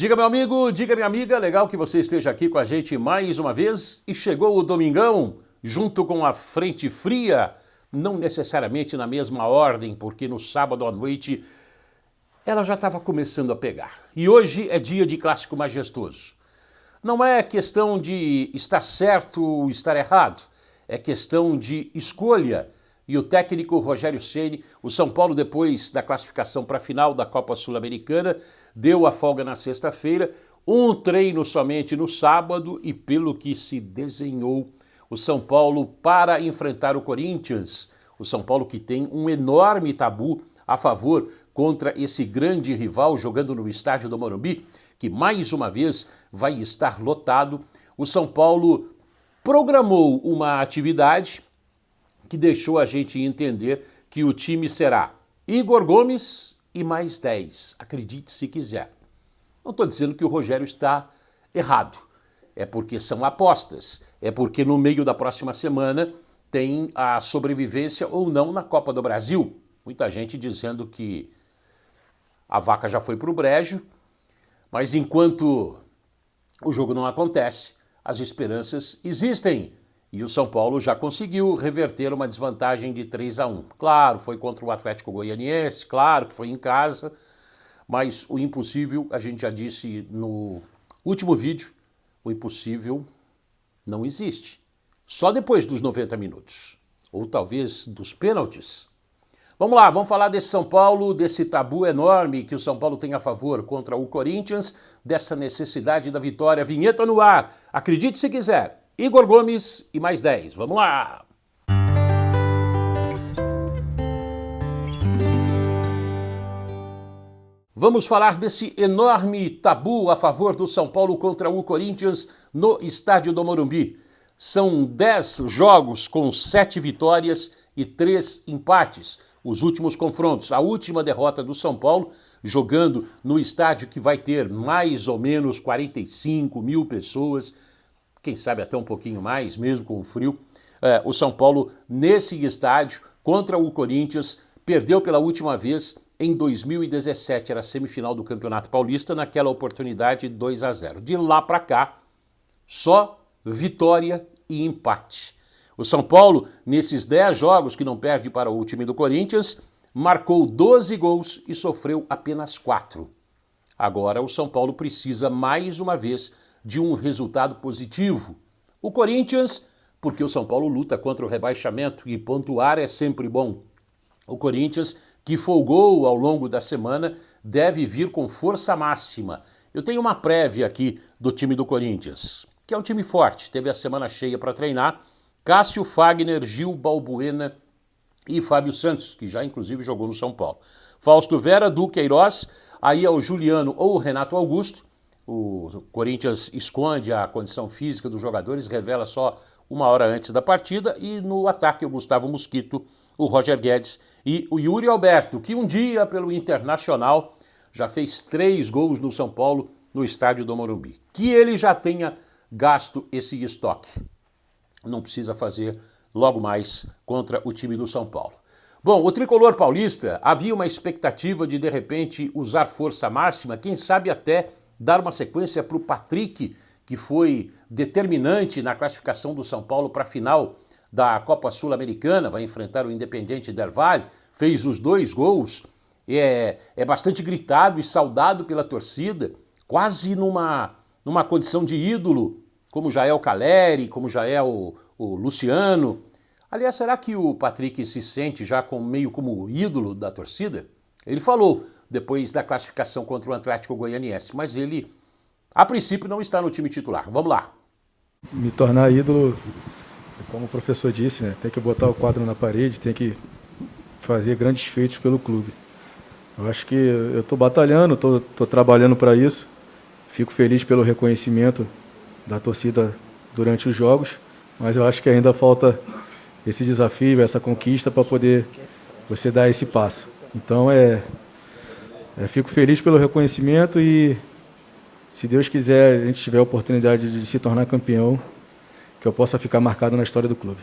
Diga, meu amigo, diga, minha amiga, legal que você esteja aqui com a gente mais uma vez. E chegou o domingão, junto com a frente fria, não necessariamente na mesma ordem, porque no sábado à noite ela já estava começando a pegar. E hoje é dia de clássico majestoso. Não é questão de estar certo ou estar errado, é questão de escolha. E o técnico Rogério Ceni, o São Paulo, depois da classificação para a final da Copa Sul-Americana, deu a folga na sexta-feira, um treino somente no sábado e, pelo que se desenhou, o São Paulo para enfrentar o Corinthians. O São Paulo que tem um enorme tabu a favor contra esse grande rival jogando no estádio do Morumbi, que mais uma vez vai estar lotado. O São Paulo programou uma atividade que deixou a gente entender que o time será Igor Gomes e mais 10, acredite se quiser. Não estou dizendo que o Rogério está errado, é porque são apostas, é porque no meio da próxima semana tem a sobrevivência ou não na Copa do Brasil. Muita gente dizendo que a vaca já foi para o brejo, mas enquanto o jogo não acontece, as esperanças existem. E o São Paulo já conseguiu reverter uma desvantagem de 3-1. Claro, foi contra o Atlético Goianiense, claro que foi em casa, mas o impossível, a gente já disse no último vídeo, o impossível não existe. Só depois dos 90 minutos, ou talvez dos pênaltis. Vamos lá, vamos falar desse São Paulo, desse tabu enorme que o São Paulo tem a favor contra o Corinthians, dessa necessidade da vitória. Vinheta no ar, acredite se quiser. Igor Gomes e mais 10. Vamos lá! Vamos falar desse enorme tabu a favor do São Paulo contra o Corinthians no estádio do Morumbi. São 10 jogos com 7 vitórias e 3 empates. Os últimos confrontos, a última derrota do São Paulo, jogando no estádio que vai ter mais ou menos 45 mil pessoas, quem sabe até um pouquinho mais, mesmo com o frio. O São Paulo, nesse estádio, contra o Corinthians, perdeu pela última vez em 2017, era a semifinal do Campeonato Paulista, naquela oportunidade 2-0. De lá para cá, só vitória e empate. O São Paulo, nesses 10 jogos que não perde para o time do Corinthians, marcou 12 gols e sofreu apenas 4. Agora o São Paulo precisa mais uma vez de um resultado positivo. O Corinthians, porque o São Paulo luta contra o rebaixamento e pontuar é sempre bom. O Corinthians, que folgou ao longo da semana, deve vir com força máxima. Eu tenho uma prévia aqui do time do Corinthians, que é um time forte, teve a semana cheia para treinar. Cássio, Fagner, Gil, Balbuena e Fábio Santos, que já inclusive jogou no São Paulo. Fausto Vera, Duqueiroz, aí é o Juliano ou o Renato Augusto. O Corinthians esconde a condição física dos jogadores, revela só uma hora antes da partida. E no ataque o Gustavo Mosquito, o Roger Guedes e o Yuri Alberto, que um dia pelo Internacional já fez 3 gols no São Paulo no estádio do Morumbi. Que ele já tenha gasto esse estoque. Não precisa fazer logo mais contra o time do São Paulo. Bom, o tricolor paulista havia uma expectativa de repente usar força máxima, quem sabe até dar uma sequência para o Patrick, que foi determinante na classificação do São Paulo para a final da Copa Sul-Americana, vai enfrentar o Independiente del Valle, fez os 2 gols, é bastante gritado e saudado pela torcida, quase numa condição de ídolo, como já é o Caleri, como já é o Luciano. Aliás, será que o Patrick se sente já meio como ídolo da torcida? Ele falou depois da classificação contra o Atlético Goianiense, mas ele, a princípio, não está no time titular. Vamos lá. Me tornar ídolo, como o professor disse, né? Tem que botar o quadro na parede, tem que fazer grandes feitos pelo clube. Eu acho que eu estou batalhando, estou trabalhando para isso. Fico feliz pelo reconhecimento da torcida durante os jogos, mas eu acho que ainda falta esse desafio, essa conquista para poder você dar esse passo. Então fico feliz pelo reconhecimento e, se Deus quiser, a gente tiver a oportunidade de se tornar campeão, que eu possa ficar marcado na história do clube.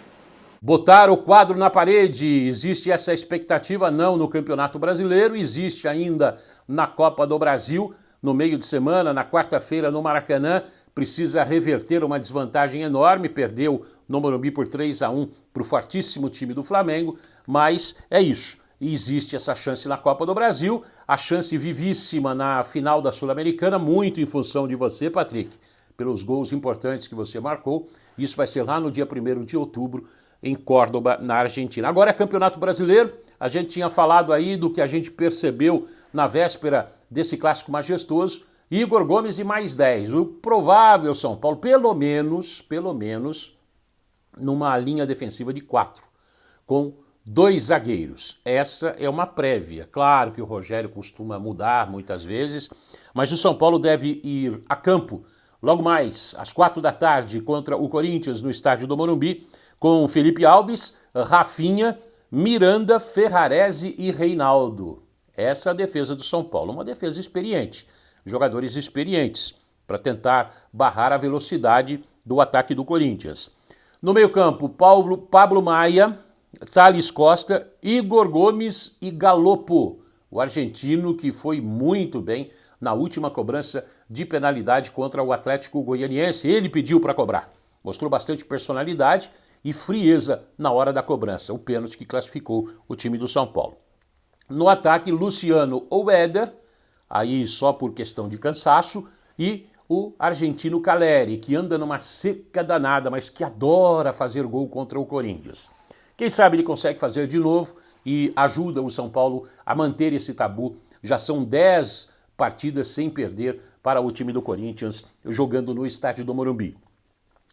Botar o quadro na parede, existe essa expectativa não no Campeonato Brasileiro, existe ainda na Copa do Brasil, no meio de semana, na quarta-feira, no Maracanã, precisa reverter uma desvantagem enorme, perdeu no Morumbi por 3-1 para o fortíssimo time do Flamengo, mas é isso. E existe essa chance na Copa do Brasil, a chance vivíssima na final da Sul-Americana, muito em função de você, Patrick, pelos gols importantes que você marcou. Isso vai ser lá no dia 1º de outubro, em Córdoba, na Argentina. Agora é Campeonato Brasileiro, a gente tinha falado aí do que a gente percebeu na véspera desse clássico majestoso. Igor Gomes e mais 10, o provável São Paulo, pelo menos, numa linha defensiva de 4, com 2 zagueiros. Essa é uma prévia. Claro que o Rogério costuma mudar muitas vezes, mas o São Paulo deve ir a campo logo mais, às 4 da tarde, contra o Corinthians no estádio do Morumbi, com Felipe Alves, Rafinha, Miranda, Ferrarese e Reinaldo. Essa é a defesa do São Paulo, uma defesa experiente, jogadores experientes, para tentar barrar a velocidade do ataque do Corinthians. No meio-campo, Pablo Maia, Thales Costa, Igor Gomes e Galopo, o argentino que foi muito bem na última cobrança de penalidade contra o Atlético Goianiense. Ele pediu para cobrar, mostrou bastante personalidade e frieza na hora da cobrança, o pênalti que classificou o time do São Paulo. No ataque, Luciano ou Éder, aí só por questão de cansaço, e o argentino Caleri, que anda numa seca danada, mas que adora fazer gol contra o Corinthians. Quem sabe ele consegue fazer de novo e ajuda o São Paulo a manter esse tabu. Já são 10 partidas sem perder para o time do Corinthians, jogando no estádio do Morumbi.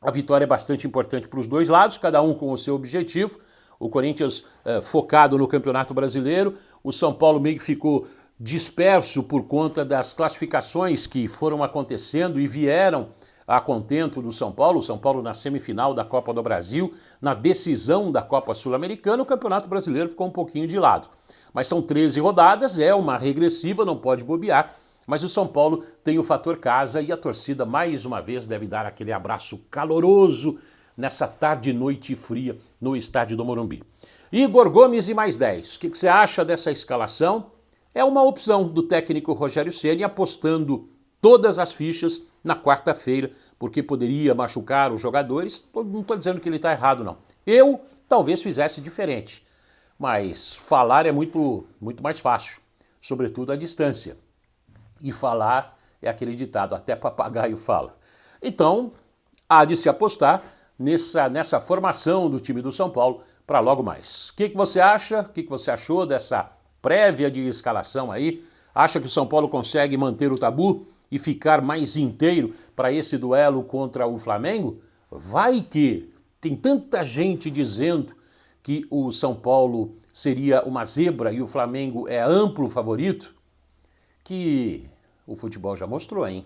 A vitória é bastante importante para os dois lados, cada um com o seu objetivo. O Corinthians focado no Campeonato Brasileiro, o São Paulo meio que ficou disperso por conta das classificações que foram acontecendo e vieram a contento do São Paulo. O São Paulo na semifinal da Copa do Brasil, na decisão da Copa Sul-Americana, o Campeonato Brasileiro ficou um pouquinho de lado. Mas são 13 rodadas, é uma regressiva, não pode bobear. Mas o São Paulo tem o fator casa e a torcida, mais uma vez, deve dar aquele abraço caloroso nessa tarde e noite fria no estádio do Morumbi. Igor Gomes e mais 10. O que você acha dessa escalação? É uma opção do técnico Rogério Ceni apostando todas as fichas na quarta-feira, porque poderia machucar os jogadores. Não estou dizendo que ele está errado, não. Eu talvez fizesse diferente, mas falar é muito mais fácil, sobretudo à distância. E falar é aquele ditado, até papagaio fala. Então, há de se apostar nessa formação do time do São Paulo para logo mais. O que você acha? O que você achou dessa prévia de escalação aí? Acha que o São Paulo consegue manter o tabu e ficar mais inteiro para esse duelo contra o Flamengo? Vai que tem tanta gente dizendo que o São Paulo seria uma zebra e o Flamengo é amplo favorito, que o futebol já mostrou, hein?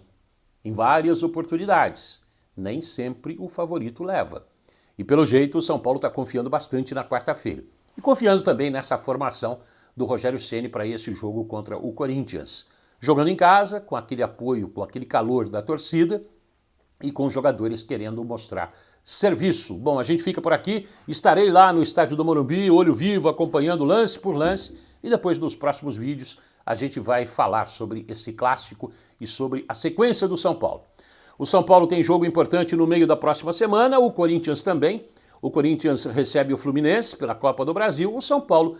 Em várias oportunidades. Nem sempre o favorito leva. E pelo jeito o São Paulo está confiando bastante na quarta-feira. E confiando também nessa formação do Rogério Ceni para esse jogo contra o Corinthians. Jogando em casa, com aquele apoio, com aquele calor da torcida e com os jogadores querendo mostrar serviço. Bom, a gente fica por aqui. Estarei lá no estádio do Morumbi, olho vivo, acompanhando lance por lance. E depois, nos próximos vídeos, a gente vai falar sobre esse clássico e sobre a sequência do São Paulo. O São Paulo tem jogo importante no meio da próxima semana, o Corinthians também. O Corinthians recebe o Fluminense pela Copa do Brasil, o São Paulo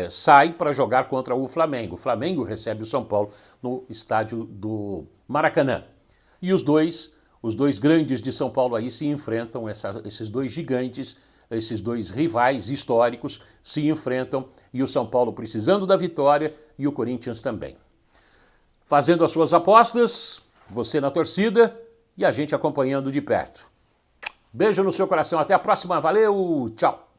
sai para jogar contra o Flamengo. O Flamengo recebe o São Paulo no estádio do Maracanã. E os dois grandes de São Paulo aí se enfrentam, esses dois gigantes, esses dois rivais históricos se enfrentam e o São Paulo precisando da vitória e o Corinthians também. Fazendo as suas apostas, você na torcida e a gente acompanhando de perto. Beijo no seu coração, até a próxima, valeu, tchau!